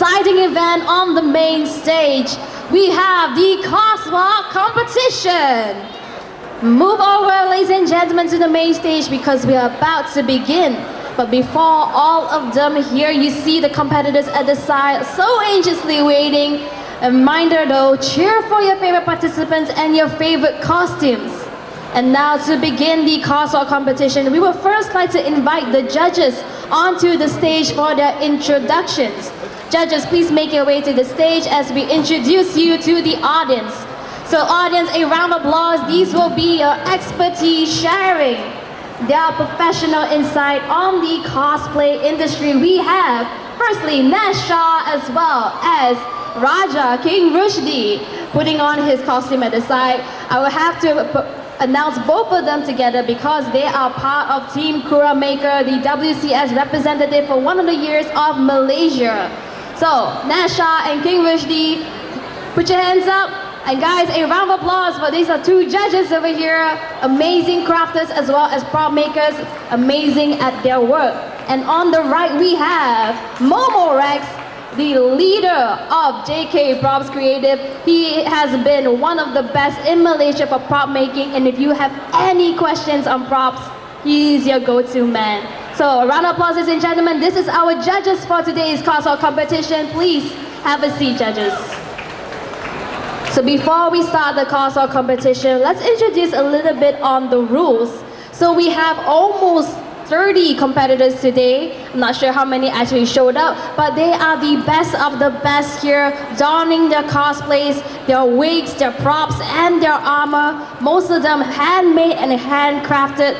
exciting event on the main stage. We have the Coswalk competition. Move over, ladies and gentlemen, to the main stage because we are about to begin. But before all of them here, you see the competitors at the side so anxiously waiting. A reminder though, cheer for your favorite participants and your favorite costumes. And now to begin the Coswalk competition, we would first like to invite the judges onto the stage for their introductions. Judges, please make your way to the stage as we introduce you to the audience. So audience, a round of applause. These will be your expertise sharing their professional insight on the cosplay industry. We have, firstly, Nasha as well as Raja, King Rushdie, putting on his costume at the side. I will have to announce both of them together because they are part of Team Kura Maker, the WCS representative for one of the years of Malaysia. So, Nasha and King Rushdie, put your hands up. And guys, a round of applause for these are two judges over here, amazing crafters as well as prop makers, amazing at their work. And on the right we have Momo Rex, the leader of JK Props Creative. He has been one of the best in Malaysia for prop making, and if you have any questions on props, he's your go-to man. So a round of applause, ladies and gentlemen. This is our judges for today's Coswalk competition. Please have a seat, judges. So before we start the Coswalk competition, let's introduce a little bit on the rules. So we have almost 30 competitors today. I'm not sure how many actually showed up, but they are the best of the best here, donning their cosplays, their wigs, their props, and their armor. Most of them handmade and handcrafted,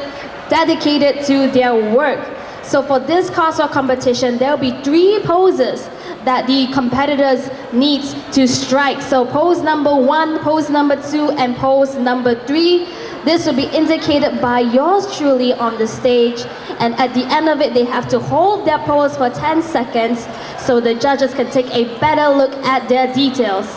dedicated to their work. So for this Coswalk competition, there will be 3 poses that the competitors need to strike. So pose number 1, pose number 2, and pose number 3. This will be indicated by yours truly on the stage. And at the end of it, they have to hold their pose for 10 seconds so the judges can take a better look at their details.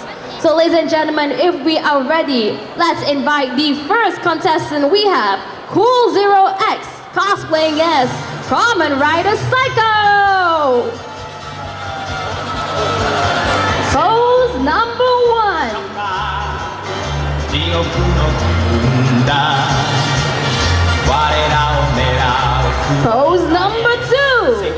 So ladies and gentlemen, if we are ready, let's invite the first contestant. We have Cool Zero X cosplaying as Kamen Rider Psycho. Pose number 1. Pose number 2.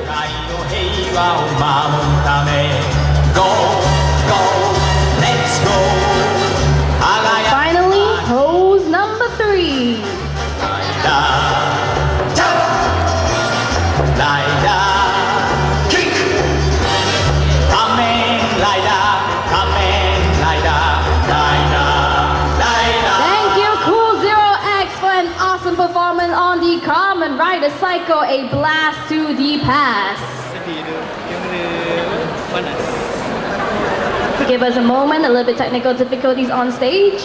Finally, pose number 3. Performance on the Kamen Rider Psycho, a blast to the past. Give us a moment, a little bit technical difficulties on stage.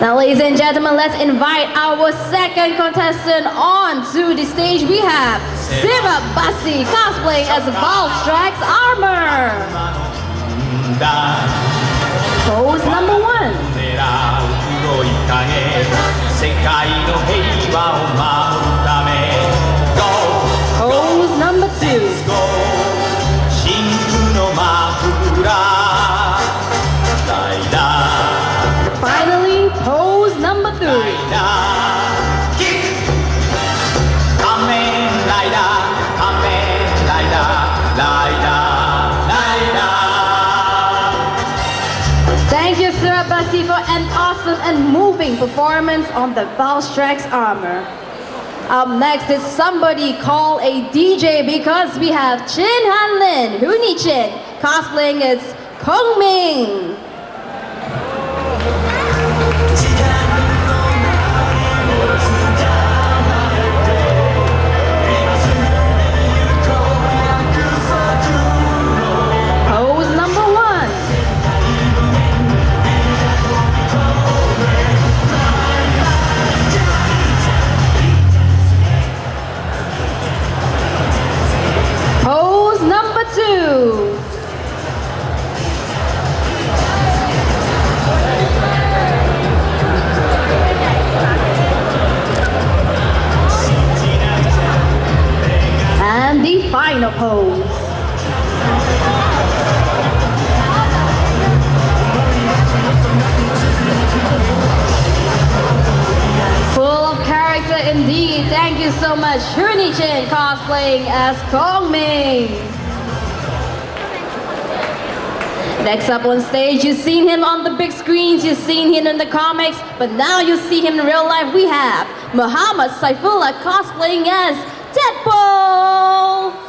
Now ladies and gentlemen, let's invite our second contestant on to the stage. We have Syrup Bassi cosplaying as Valstrax Armor. Pose number 1. Pose number 2. Finally, pose number 3. Thank you, Sir Bassi, for an awesome and moving performance on the Valstrax Armor. Up next is Somebody Call a DJ because we have Chin Han Lin, Huni Chin, cosplaying as Kong Ming. Pose number 1. Pose number 2. final pose. Full of character indeed. Thank you so much, Huni-chin, cosplaying as Kongming. Next up on stage, you've seen him on the big screens, you've seen him in the comics, but now you see him in real life. We have Muhammad Saifullah cosplaying as Deadpool.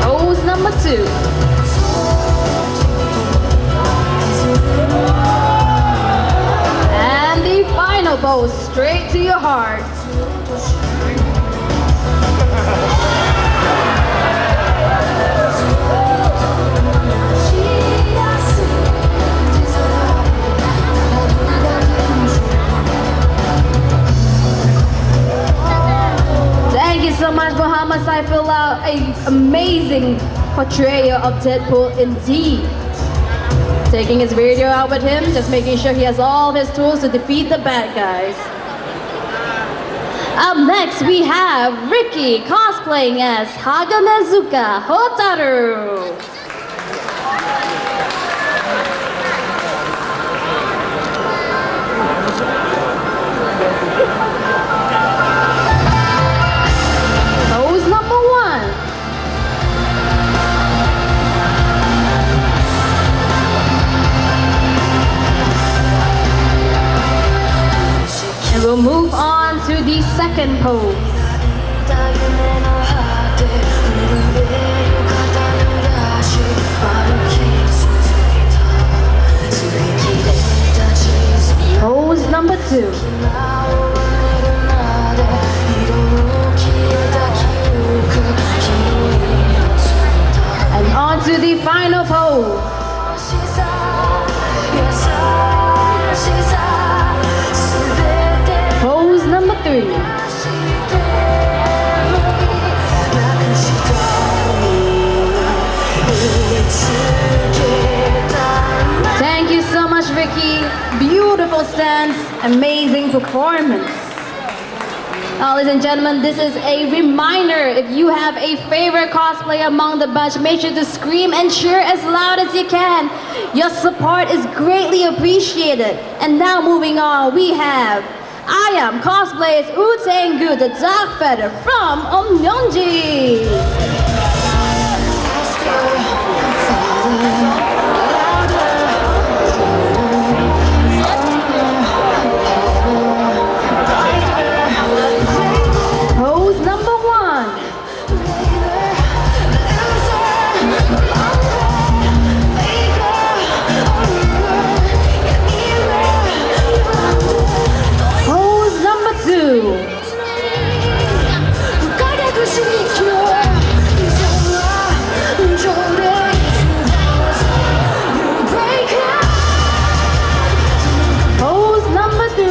Pose number 2. And the final pose, straight to your heart. Thank you so much, Muhammad Saifullah. An amazing portrayal of Deadpool indeed. Taking his radio out with him, just making sure he has all of his tools to defeat the bad guys. Up next, we have Ricky cosplaying as Haganezuka Hotaru. Pose number 1. And we'll move on to the second pose. Pose number 2. And on to the final pose. Pose number 3. Thank you so much, Ricky. Beautiful stance, amazing performance. Ladies and gentlemen, this is a reminder. If you have a favorite cosplay among the bunch, make sure to scream and cheer as loud as you can. Your support is greatly appreciated. And now moving on, we have I Am Cosplay's Utengu, the Dark Feather from Omyeonji. Pose number 1. Pose number 2. Pose number 3.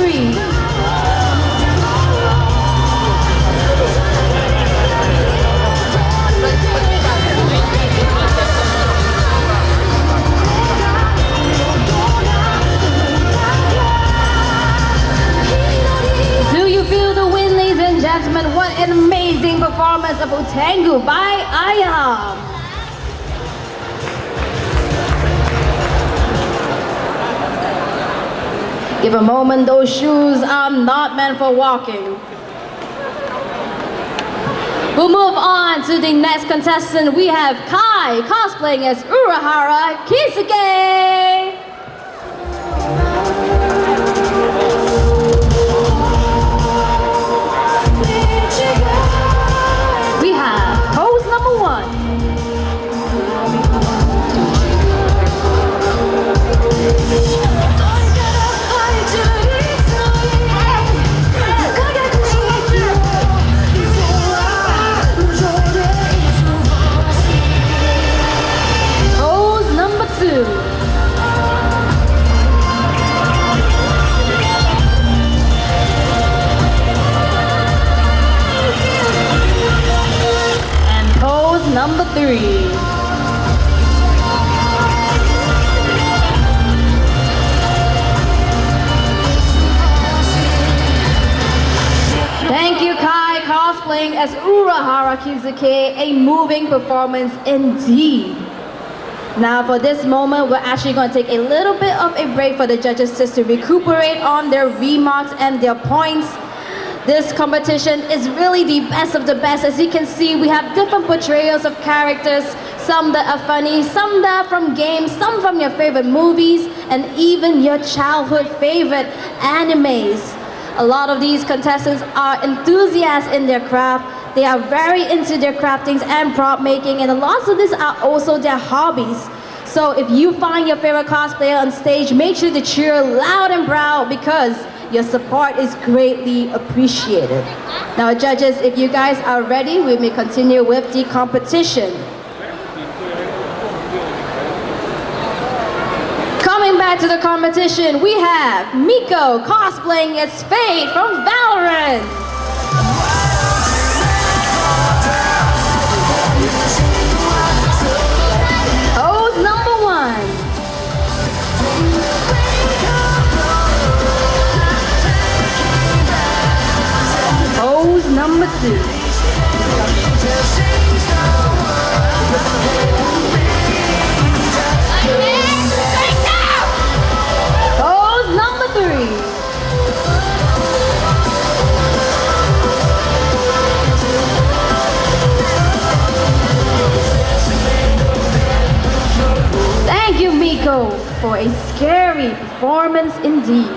Do you feel the wind, ladies and gentlemen? What an amazing performance of Utengu by I Am. Give a moment, those shoes are not meant for walking. We'll move on to the next contestant. We have Kai cosplaying as Urahara Kisuke. We have pose number 1. Pose number 2. 3. Thank you, Kai, cosplaying as Urahara Kizuke, a moving performance indeed. Now for this moment, we're actually going to take a little bit of a break for the judges just to recuperate on their remarks and their points. This competition is really the best of the best. As you can see, we have different portrayals of characters, some that are funny, some that are from games, some from your favorite movies, and even your childhood favorite animes. A lot of these contestants are enthusiasts in their craft. They are very into their craftings and prop making, and a lot of these are also their hobbies. So if you find your favorite cosplayer on stage, make sure to cheer loud and proud because your support is greatly appreciated. Now judges, if you guys are ready, we may continue with the competition. Coming back to the competition, we have Miko cosplaying as Fate from Valorant. Pose number 1. Pose number 2. Pose number 3. Thank you, Miko, for a scary performance indeed.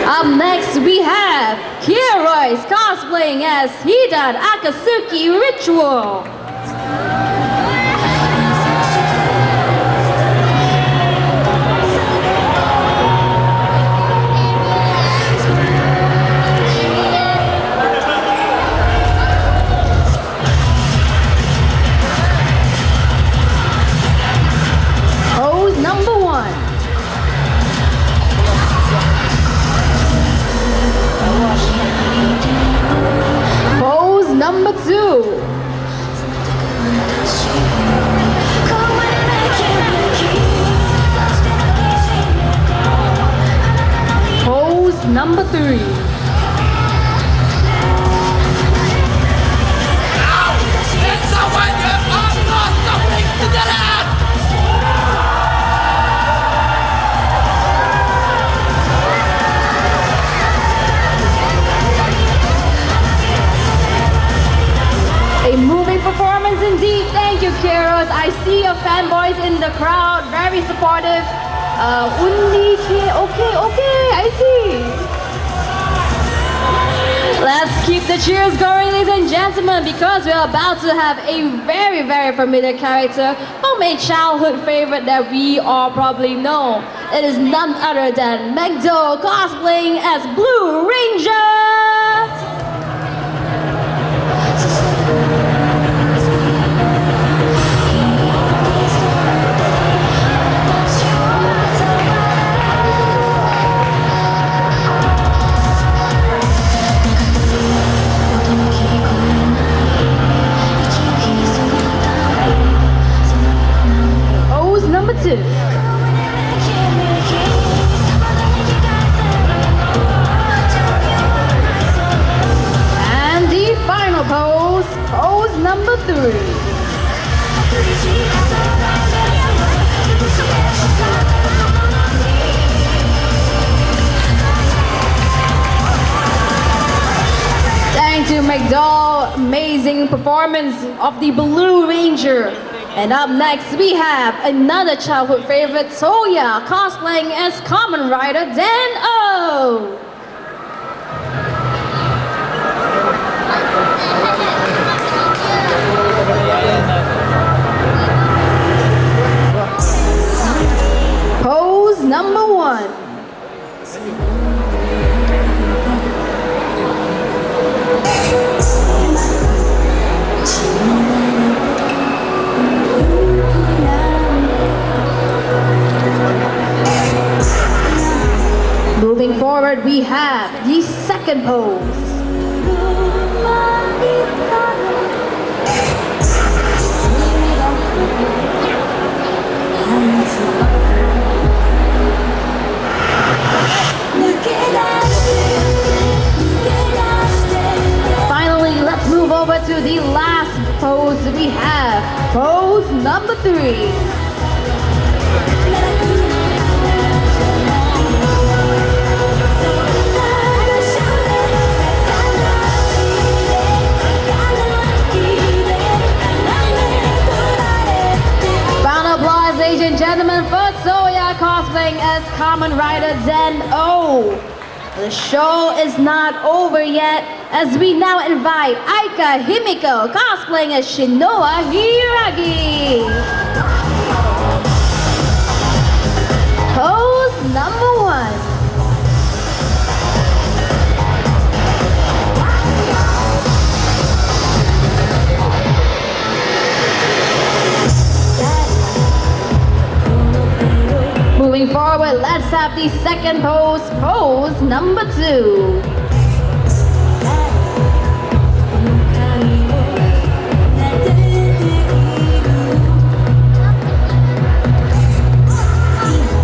Up next, we have Kiroy's cosplaying as Hidan Akatsuki Ritual. Pose number 1. Pose number 2. Pose number 3. A moving performance indeed. Thank you, Kiros. I see your fanboys in the crowd, very supportive. Okay, I see. Let's keep the cheers going, ladies and gentlemen, because we're about to have a very, very familiar character from a childhood favorite that we all probably know. It is none other than Megdo cosplaying as Blue Ranger. Pose number 2. And the final pose, pose number 3. Thank you, McDowell. Amazing performance of the Blue Ranger. And up next, we have another childhood favorite, Soya, cosplaying as Kamen Rider Dan-O. Pose number 1. Moving forward, we have the second pose. Finally, let's move over to the last pose we have. Pose number 3. Round of applause, ladies and gentlemen, for Soya cosplaying as Kamen Rider Den-O. The show is not over yet, as we now invite Aika Himiko cosplaying as Shinoa Hiragi. Pose number 1. Moving forward, let's have the second pose, pose number 2.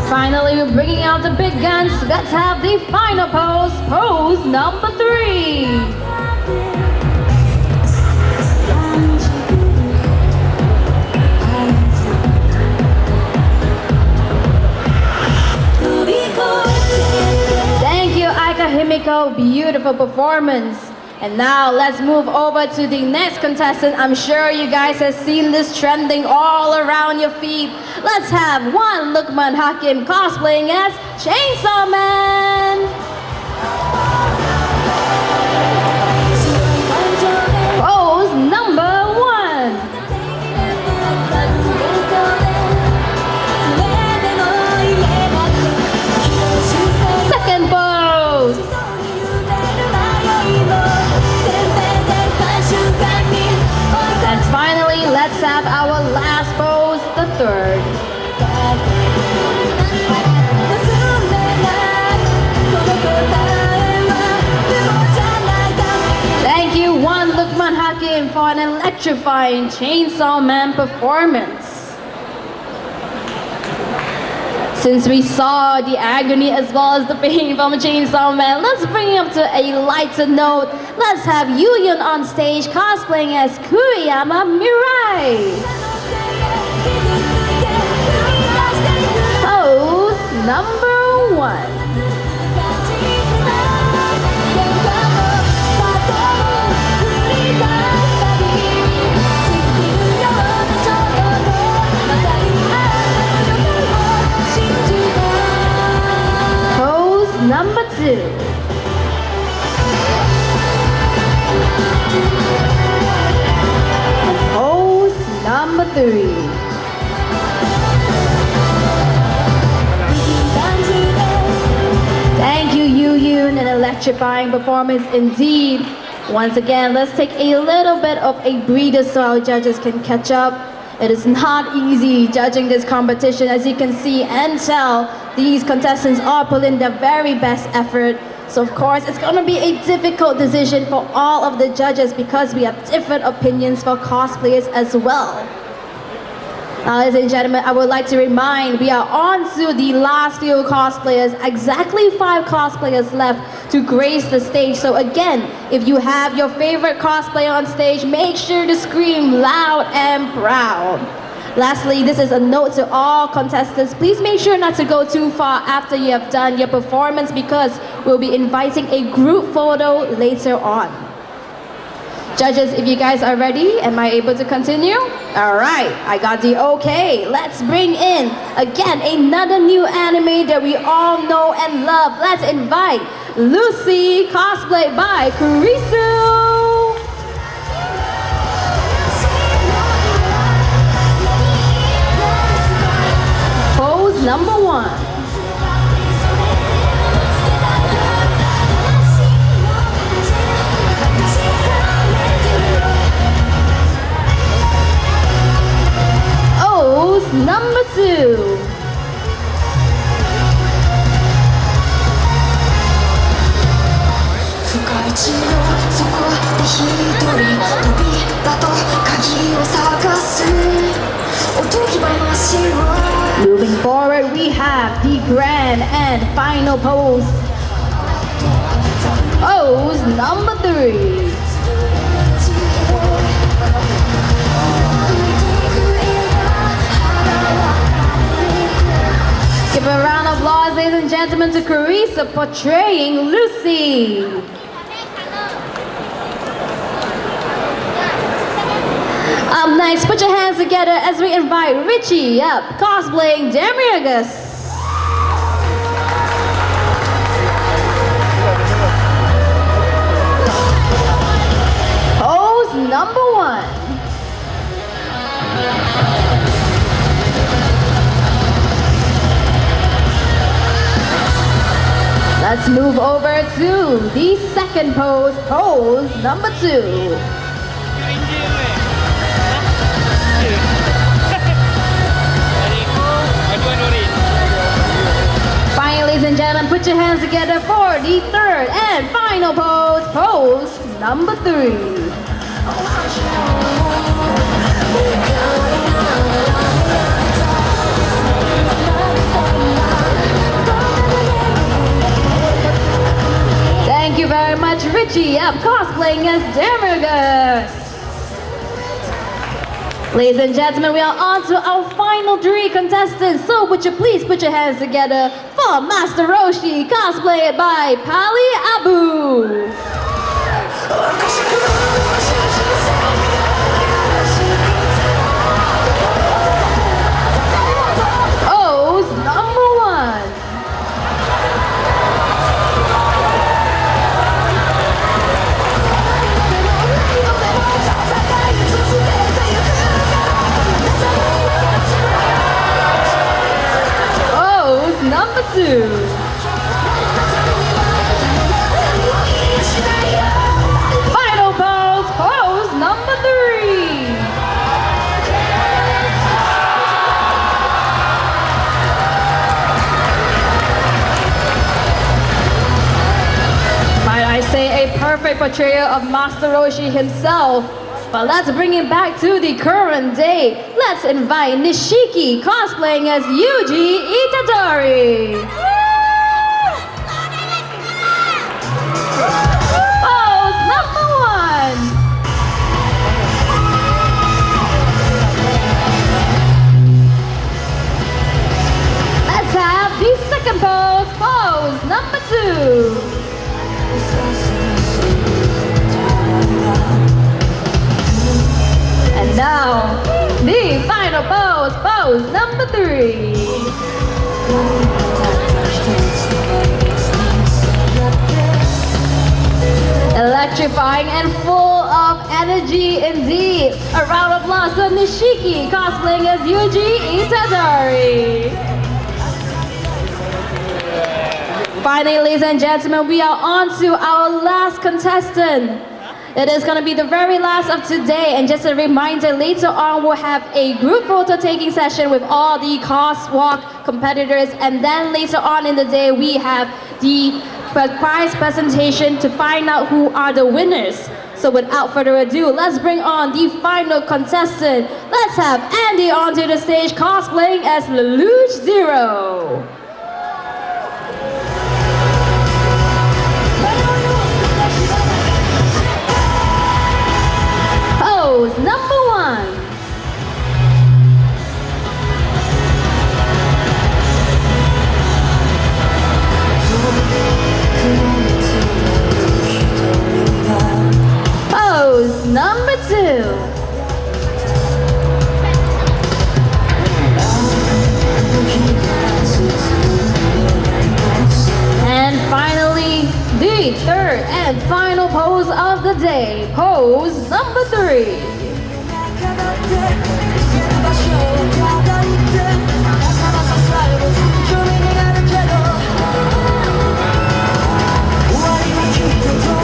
Finally, we're bringing out the big guns. Let's have the final pose, pose number 3. Himiko, beautiful performance. And now let's move over to the next contestant. I'm sure you guys have seen this trending all around your feed. Let's have one Lukman Hakim cosplaying as Chainsaw Man. Pose number 1. Second pose. And finally, let's have our last pose, the third. Thank you, one Lukman Hakim, for an electrifying Chainsaw Man performance. Since we saw the agony as well as the pain from Chainsaw Man, let's bring it up to a lighter note. Let's have Yuyun on stage cosplaying as Kuriyama Mirai. Pose number 1. Pose number 2. Pose number 3. Thank you, Yu-Yun, an electrifying performance indeed. Once again, let's take a little bit of a breather so our judges can catch up. It is not easy judging this competition. As you can see and tell, these contestants are putting their very best effort. So of course, it's going to be a difficult decision for all of the judges because we have different opinions for cosplayers as well. Now, ladies and gentlemen, I would like to remind we are on to the last few cosplayers. Exactly 5 cosplayers left to grace the stage. So again, if you have your favorite cosplayer on stage, make sure to scream loud and proud. Lastly, this is a note to all contestants. Please make sure not to go too far after you have done your performance because we'll be inviting a group photo later on. Judges, if you guys are ready, am I able to continue? All right, I got the okay. Let's bring in, again, another new anime that we all know and love. Let's invite Lucy, cosplayed by Kurisu. Pose number 1. Pose number 2. で一人扉と鍵を探すおとぎ話は Moving forward, we have the grand and final pose. Pose number 3. Give a round of applause, ladies and gentlemen, to Carissa portraying Lucy. Up next, put your hands together as we invite Richie up, cosplaying Demiurgus. Pose number 1. Let's move over to the second pose, pose number 2. Finally, ladies and gentlemen, put your hands together for the third and final pose, pose number 3. Thank you very much, Richie, up cosplaying as Demiurgus. Ladies and gentlemen, we are on to our final 3 contestants. So would you please put your hands together for Master Roshi, cosplayed by Pali Abu. Pose number 1. Number 2. Final pose, pose number 3. Might I say a perfect portrayal of Master Roshi himself. But let's bring it back to the current day. Let's invite Nishiki cosplaying as Yuji Itadori. Pose number 1. Let's have the second pose, pose number 2. And now, the final pose, pose number 3. Electrifying and full of energy indeed. A round of applause to Nishiki cosplaying as Yuji Itadori. Finally, ladies and gentlemen, we are on to our last contestant. It is going to be the very last of today, and just a reminder, later on we'll have a group photo taking session with all the Coswalk competitors, and then later on in the day we have the prize presentation to find out who are the winners. So without further ado, let's bring on the final contestant. Let's have Andy onto the stage cosplaying as Lelouch Zero. Pose number 1. Pose number 2. And finally, the third and final pose of the day, pose number 3.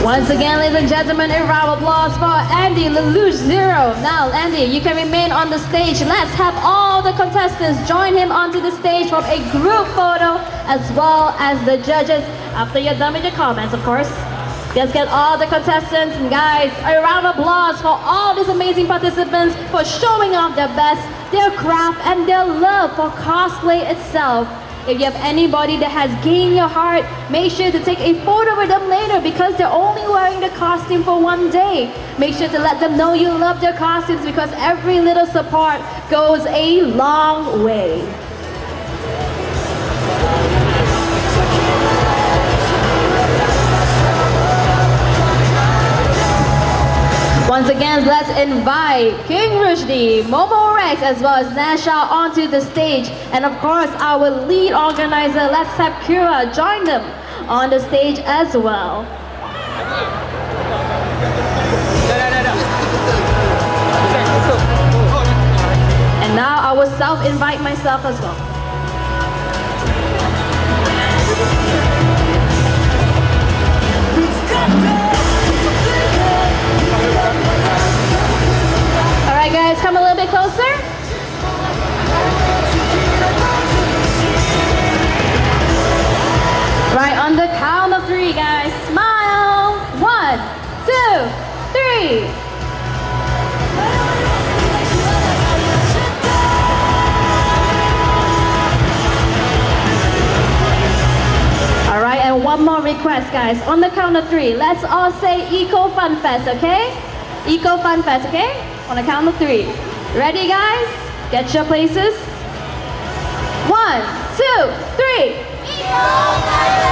Once again, ladies and gentlemen, a round of applause for Andy Lelouch Zero. Now, Andy, you can remain on the stage. Let's have all the contestants join him onto the stage for a group photo, as well as the judges, after you're done with your comments, of course. Let's get all the contestants and guys a round of applause for all these amazing participants for showing off their best, their craft, and their love for cosplay itself. If you have anybody that has gained your heart, make sure to take a photo with them later because they're only wearing the costume for one day. Make sure to let them know you love their costumes because every little support goes a long way. Once again, let's invite King Rushdie, Momo Rex, as well as Nasha onto the stage. And of course, our lead organizer, let's have Kira join them on the stage as well. And now I will self-invite myself as well. Alright guys, come a little bit closer. Right, on the count of 3 guys, smile. 1, 2, 3. Alright, and one more request guys. On the count of 3, let's all say Eco Fun Fest, okay? Eco Fun Fest, okay? On the count of 3. Ready guys? Get your places. 1, 2, 3. Eco Fun Fest!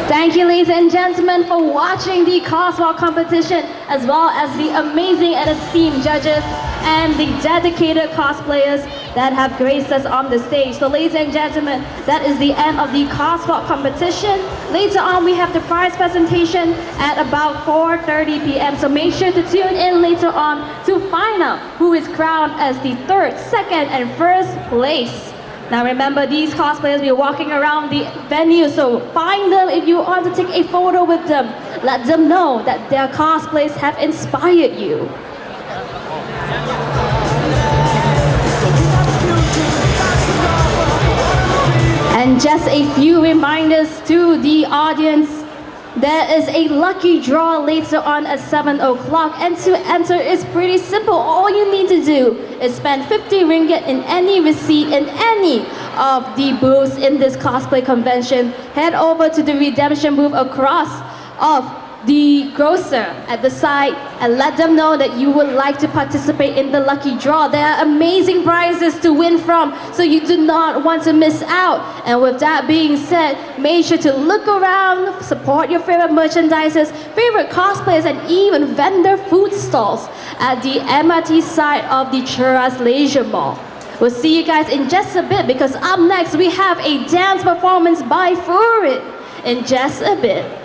Thank you ladies and gentlemen for watching the Coswalk competition as well as the amazing and esteemed judges and the dedicated cosplayers that have graced us on the stage. So ladies and gentlemen, that is the end of the Coswalk competition. Later on, we have the prize presentation at about 4:30 p.m. So make sure to tune in later on to find out who is crowned as the 3rd, 2nd, and 1st place. Now remember, these cosplayers will be walking around the venue, so find them if you want to take a photo with them. Let them know that their cosplays have inspired you. And just a few reminders to the audience. There is a lucky draw later on at 7 o'clock, and to enter is pretty simple. All you need to do is spend 50 ringgit in any receipt in any of the booths in this cosplay convention. Head over to the redemption booth across of the grocer at the side and let them know that you would like to participate in the lucky draw. There are amazing prizes to win from, so you do not want to miss out. And with that being said, make sure to look around, support your favorite merchandises, favorite cosplayers, and even vendor food stalls at the MRT side of the Churras Leisure Mall. We'll see you guys in just a bit because up next we have a dance performance by Furit in just a bit.